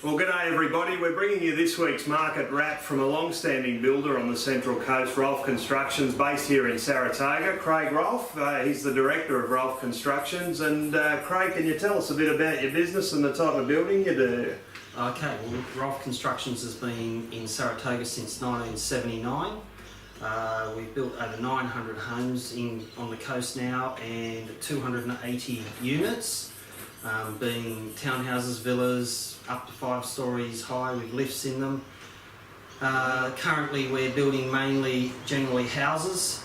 Well, g'day everybody. We're bringing you this week's market wrap from a long-standing builder on the Central Coast, Rolf Constructions, based here in Saratoga. Craig Rolf, he's the director of Rolf Constructions. And Craig, can you tell us a bit about your business and the type of building you do? Okay, well, Rolf Constructions has been in Saratoga since 1979. We've built over 900 homes on the coast now and 280 units, being townhouses, villas, up to 5 stories high with lifts in them. Currently we're building generally houses.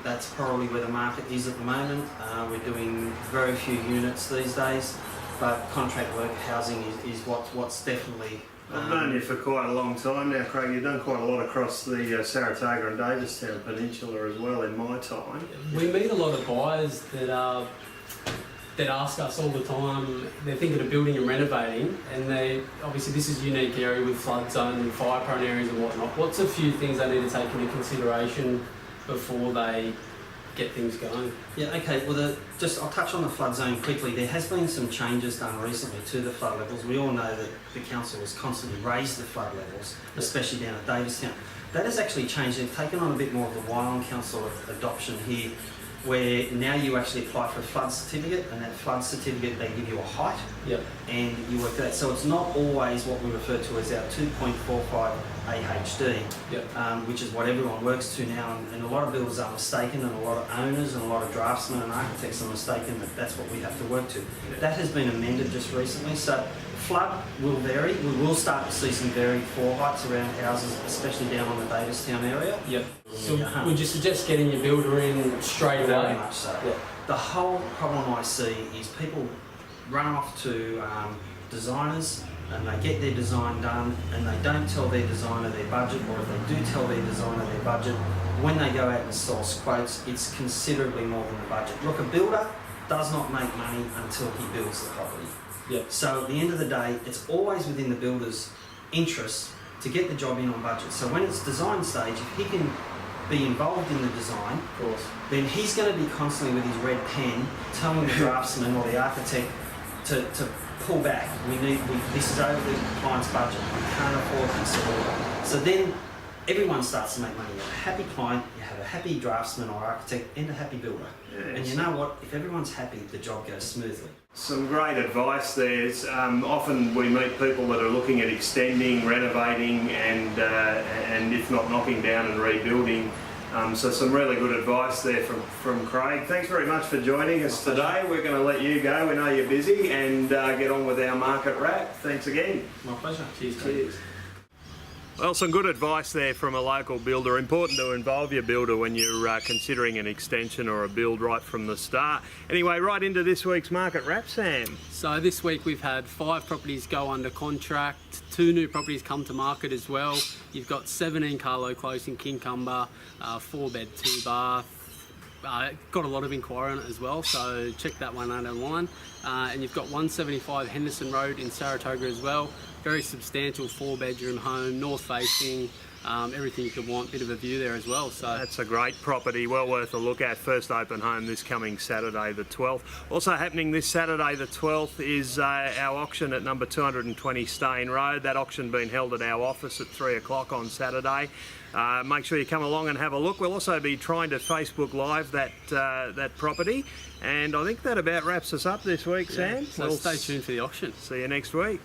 That's probably where the market is at the moment. We're doing very few units these days, but contract work housing is what's definitely... I've known you for quite a long time now, Craig. You've done quite a lot across the Saratoga and Davistown Peninsula as well in my time. We meet a lot of buyers that ask us all the time. They're thinking of building and renovating, and obviously this is a unique area with flood zone and fire prone areas and whatnot. What's a few things they need to take into consideration before they get things going? Yeah, okay, well I'll touch on the flood zone quickly. There has been some changes done recently to the flood levels. We all know that the council has constantly raised the flood levels, especially down at Davistown. That has actually changed. They've taken on a bit more of the Wyong Council adoption here, where now you actually apply for a flood certificate, and that flood certificate, they give you a height, and you work that. So it's not always what we refer to as our 2.45 AHD, which is what everyone works to now, and a lot of builders are mistaken, and a lot of owners and a lot of draftsmen and architects are mistaken that that's what we have to work to. That has been amended just recently, so flood will vary. We will start to see some varied floor heights around houses, especially down on the Davistown area. So would you suggest getting your builder in straight away? Very much so. The whole problem I see is people run off to designers and they get their design done and they don't tell their designer their budget, or if they do tell their designer their budget, when they go out and source quotes, it's considerably more than the budget. Look, a builder does not make money until he builds the property. So at the end of the day, it's always within the builder's interest to get the job in on budget. So when it's design stage, if he can be involved in the design, then he's going to be constantly with his red pen telling the draftsman or the architect to pull back. This is over the client's budget. We can't afford this at all. So then everyone starts to make money. You have a happy client, you have a happy draftsman or architect, and a happy builder. And you know what? If everyone's happy, the job goes smoothly. Some great advice there. Often we meet people that are looking at extending, renovating, and if not knocking down and rebuilding. So some really good advice there from Craig. Thanks very much for joining us today. We're going to let you go. We know you're busy, and get on with our market wrap. Thanks again. My pleasure. Cheers. Well, some good advice there from a local builder. Important to involve your builder when you're considering an extension or a build right from the start. Anyway, right into this week's market wrap, Sam. So this week we've had 5 properties go under contract, 2 new properties come to market as well. You've got 17 Carlo Close in Kincumber, 4-bed, 2-bath. Got a lot of inquiry on it as well, so check that one out online. And you've got 175 Henderson Road in Saratoga as well. Very substantial 4-bedroom home, north facing, everything you could want, bit of a view there as well. So that's a great property, well worth a look at. First open home this coming Saturday the 12th. Also happening this Saturday the 12th is our auction at number 220 Stane Road. That auction being held at our office at 3 o'clock on Saturday. Make sure you come along and have a look. We'll also be trying to Facebook Live that property. And I think that about wraps us up this week, Sam. So stay tuned for the auction. See you next week.